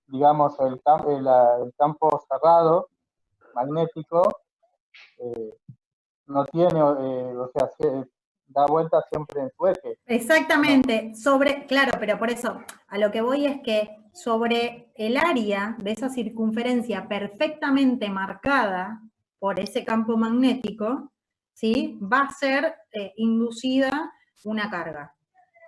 digamos, el campo cerrado magnético no tiene, o sea, da vuelta siempre en su eje. Exactamente, claro, pero por eso, a lo que voy es que sobre el área de esa circunferencia perfectamente marcada por ese campo magnético, ¿sí? Va a ser inducida una carga,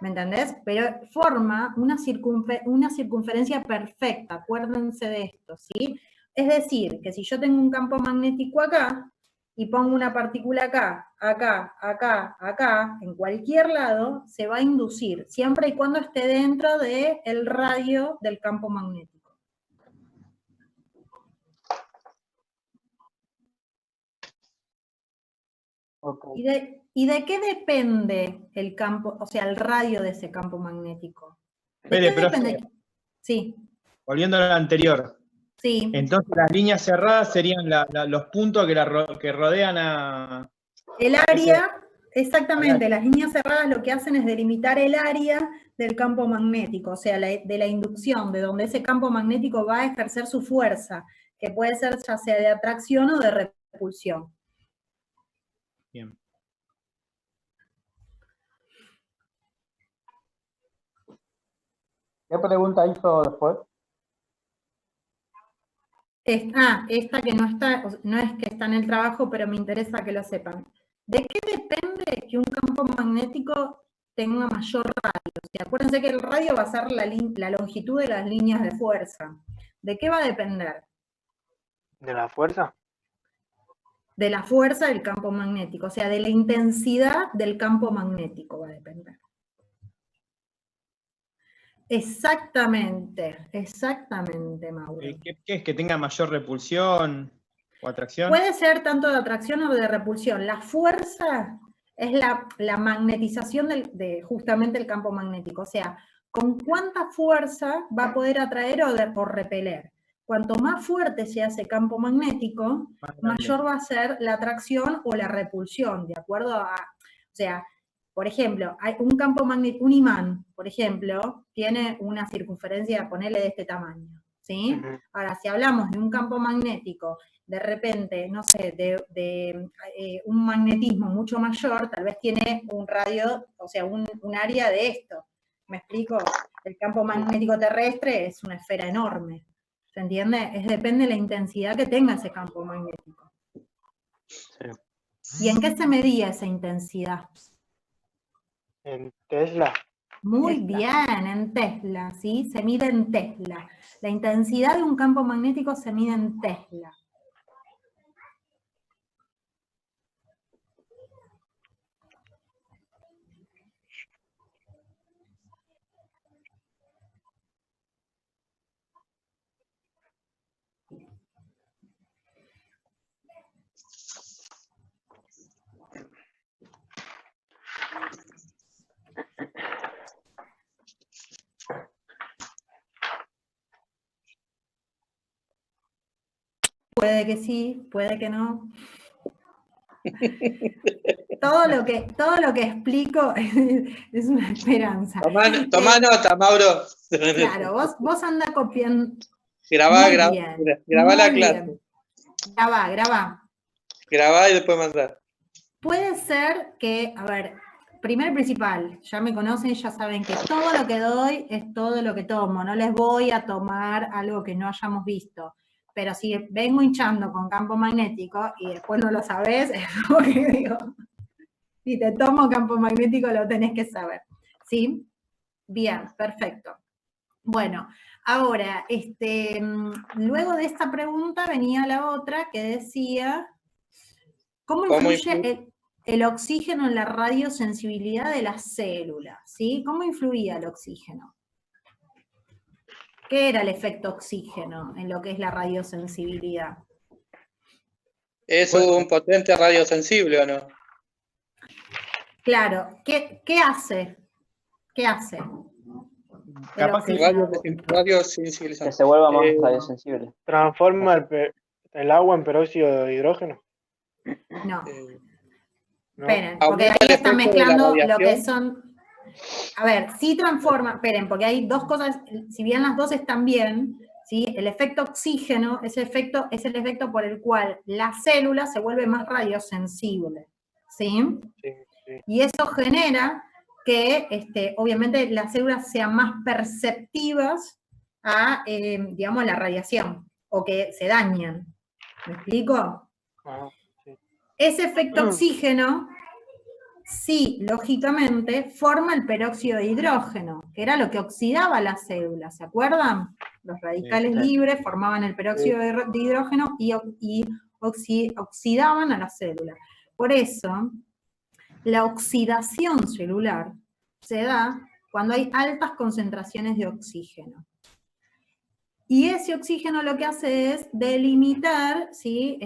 ¿me entendés? Pero forma una circunferencia perfecta, acuérdense de esto, ¿sí? Es decir, que si yo tengo un campo magnético acá, y pongo una partícula acá, acá, acá, acá, en cualquier lado, se va a inducir, siempre y cuando esté dentro del radio del campo magnético. Okay. ¿Y de qué depende el campo, o sea, el radio de ese campo magnético? ¿De qué depende? Sí. Volviendo a lo anterior. Sí. Entonces las líneas cerradas serían los puntos que rodean a... El área, exactamente, las líneas cerradas lo que hacen es delimitar el área del campo magnético, o sea, de la inducción, de donde ese campo magnético va a ejercer su fuerza, que puede ser ya sea de atracción o de repulsión. Bien. ¿Qué pregunta hizo después? Esta que no está, no es que está en el trabajo, pero me interesa que lo sepan. ¿De qué depende que un campo magnético tenga mayor radio? O sea, acuérdense que el radio va a ser la longitud de las líneas de fuerza. ¿De qué va a depender? ¿De la fuerza? De la fuerza del campo magnético, o sea, de la intensidad del campo magnético va a depender. Exactamente, Mauro. ¿Qué es? ¿Que tenga mayor repulsión o atracción? Puede ser tanto de atracción o de repulsión. La fuerza es la magnetización de justamente el campo magnético, o sea, con cuánta fuerza va a poder atraer o repeler. Cuanto más fuerte sea ese campo magnético, mayor va a ser la atracción o la repulsión, ¿de acuerdo a...? O sea, por ejemplo, hay un campo magnético, un imán, por ejemplo, tiene una circunferencia, ponele de este tamaño, ¿sí? Ahora, si hablamos de un campo magnético, de repente, no sé, de un magnetismo mucho mayor, tal vez tiene un radio, o sea, un área de esto. ¿Me explico? El campo magnético terrestre es una esfera enorme. ¿Se entiende? Depende de la intensidad que tenga ese campo magnético. Sí. ¿Y en qué se medía esa intensidad? En Tesla. Muy bien, en Tesla, ¿sí? Se mide en Tesla. La intensidad de un campo magnético se mide en Tesla. Puede que sí, puede que no. Todo lo que explico es una esperanza. Tomá nota, Mauro. Claro, vos anda copiando. Grabá la clase. Grabá. Grabá y después mandá. Puede ser que, a ver, primero y principal, ya me conocen, ya saben que todo lo que doy es todo lo que tomo. No les voy a tomar algo que no hayamos visto. Pero si vengo hinchando con campo magnético y después no lo sabés, es lo que digo. Si te tomo campo magnético lo tenés que saber. ¿Sí? Bien, perfecto. Bueno, ahora, luego de esta pregunta venía la otra que decía, ¿cómo influye el oxígeno en la radiosensibilidad de las células? ¿Sí? ¿Cómo influía el oxígeno? ¿Qué era el efecto oxígeno en lo que es la radiosensibilidad? ¿Es un potente radiosensible o no? Claro, ¿qué hace? ¿Qué hace? Capaz que radiosensibilizante. Que se vuelva más radiosensible. ¿Transforma el agua en peróxido de hidrógeno? No. No. Esperen, porque ahí están mezclando lo que son... A ver, sí transforma, esperen, porque hay dos cosas, si bien las dos están bien, ¿sí? El efecto oxígeno es el efecto por el cual la célula se vuelve más radiosensible, ¿sí? Sí, sí. Y eso genera que, obviamente, las células sean más perceptivas a, digamos, la radiación, o que se dañan. ¿Me explico? Ajá, sí. Ese efecto oxígeno, sí, lógicamente, forma el peróxido de hidrógeno, que era lo que oxidaba las células, ¿se acuerdan? Los radicales Sí. libres formaban el peróxido de hidrógeno y oxidaban a las células. Por eso, la oxidación celular se da cuando hay altas concentraciones de oxígeno. Y ese oxígeno lo que hace es delimitar, ¿sí?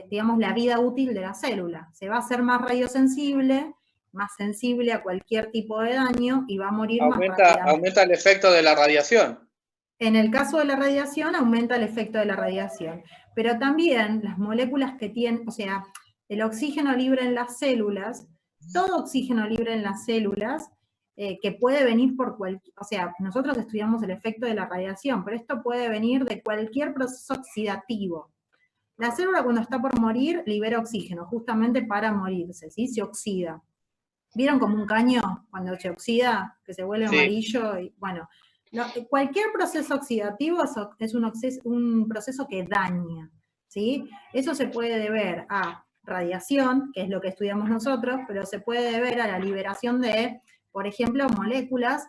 Digamos, la vida útil de la célula. Se va a hacer más radiosensible, más sensible a cualquier tipo de daño y va a morir más rápidamente. Aumenta el efecto de la radiación. En el caso de la radiación, aumenta el efecto de la radiación. Pero también las moléculas que tienen, o sea, el oxígeno libre en las células, todo oxígeno libre en las células, que puede venir por cualquier, o sea, nosotros estudiamos el efecto de la radiación, pero esto puede venir de cualquier proceso oxidativo. La célula cuando está por morir libera oxígeno, justamente para morirse, ¿sí? Se oxida. ¿Vieron como un caño cuando se oxida, que se vuelve amarillo? Y, bueno, cualquier proceso oxidativo es un proceso que daña, ¿sí? Eso se puede deber a radiación, que es lo que estudiamos nosotros, pero se puede deber a la liberación de, por ejemplo, moléculas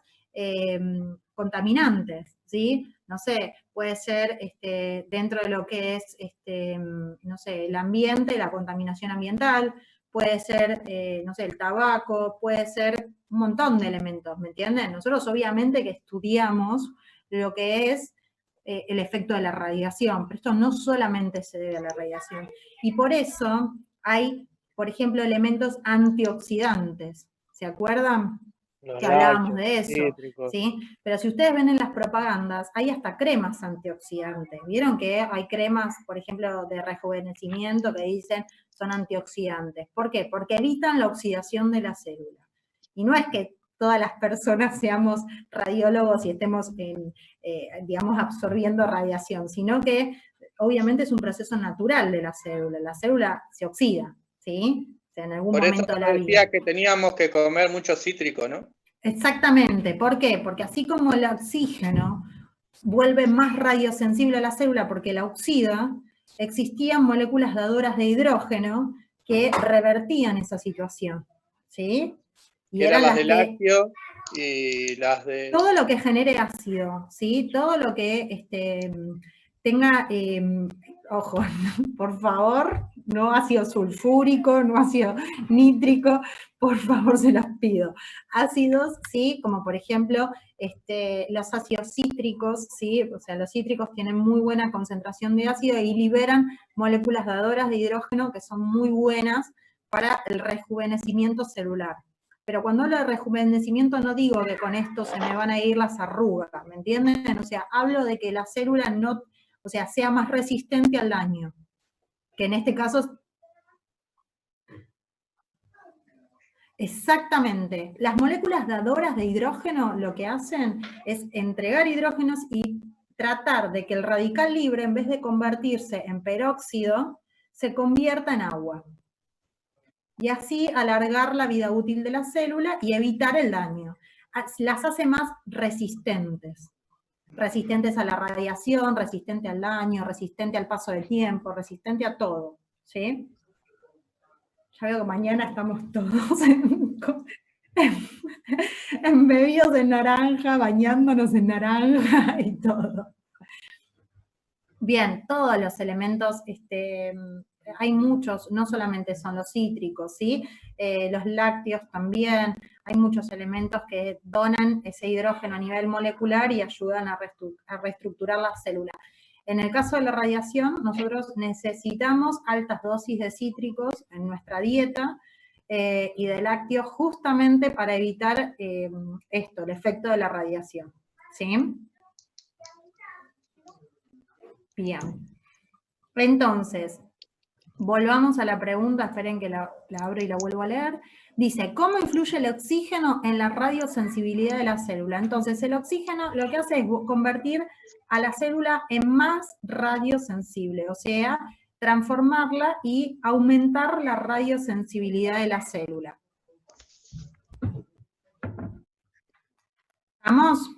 contaminantes, ¿sí? No sé, puede ser dentro de lo que es, no sé, el ambiente, la contaminación ambiental, puede ser, no sé, el tabaco, puede ser un montón de elementos, ¿me entienden? Nosotros obviamente que estudiamos lo que es el efecto de la radiación, pero esto no solamente se debe a la radiación. Y por eso hay, por ejemplo, elementos antioxidantes, ¿se acuerdan? Los Que hablábamos lácteos, de eso, cítricos. ¿sí? Pero si ustedes ven en las propagandas, hay hasta cremas antioxidantes. ¿Vieron que hay cremas, por ejemplo, de rejuvenecimiento que dicen son antioxidantes? ¿Por qué? Porque evitan la oxidación de la célula. Y no es que todas las personas seamos radiólogos y estemos, digamos, absorbiendo radiación, sino que obviamente es un proceso natural de la célula. La célula se oxida, ¿sí? O sea, en algún Por eso momento de la vida. decía que teníamos que comer mucho cítrico, ¿no? Exactamente, ¿por qué? Porque así como el oxígeno vuelve más radiosensible a la célula porque la oxida, existían moléculas dadoras de hidrógeno que revertían esa situación, ¿sí? Y Que eran las de que, lácteo y las de... todo lo que genere ácido, ¿sí? Todo lo que tenga, ojo, por favor, no ácido sulfúrico, no ácido nítrico, por favor se los pido. Ácidos, ¿sí? Como por ejemplo los ácidos cítricos, ¿sí? O sea, los cítricos tienen muy buena concentración de ácido y liberan moléculas dadoras de hidrógeno que son muy buenas para el rejuvenecimiento celular. Pero cuando hablo de rejuvenecimiento no digo que con esto se me van a ir las arrugas, ¿me entienden? O sea, hablo de que la célula no, o sea, sea más resistente al daño. Que en este caso... Exactamente. Las moléculas dadoras de hidrógeno lo que hacen es entregar hidrógenos y tratar de que el radical libre, en vez de convertirse en peróxido, se convierta en agua. Y así alargar la vida útil de la célula y evitar el daño. Las hace más resistentes. Resistentes a la radiación, resistente al daño, resistente al paso del tiempo, resistente a todo. ¿Sí? Ya veo que mañana estamos todos embebidos en naranja, bañándonos en naranja y todo. Bien, todos los elementos, hay muchos, no solamente son los cítricos, ¿sí? Los lácteos también, hay muchos elementos que donan ese hidrógeno a nivel molecular y ayudan a reestructurar la célula. En el caso de la radiación, nosotros necesitamos altas dosis de cítricos en nuestra dieta y de lácteos justamente para evitar esto, el efecto de la radiación, ¿sí? Bien. Entonces, Volvamos a la pregunta, esperen que la abro y la vuelvo a leer. Dice, ¿cómo influye el oxígeno en la radiosensibilidad de la célula? Entonces, el oxígeno lo que hace es convertir a la célula en más radiosensible, o sea, transformarla y aumentar la radiosensibilidad de la célula. ¿Vamos?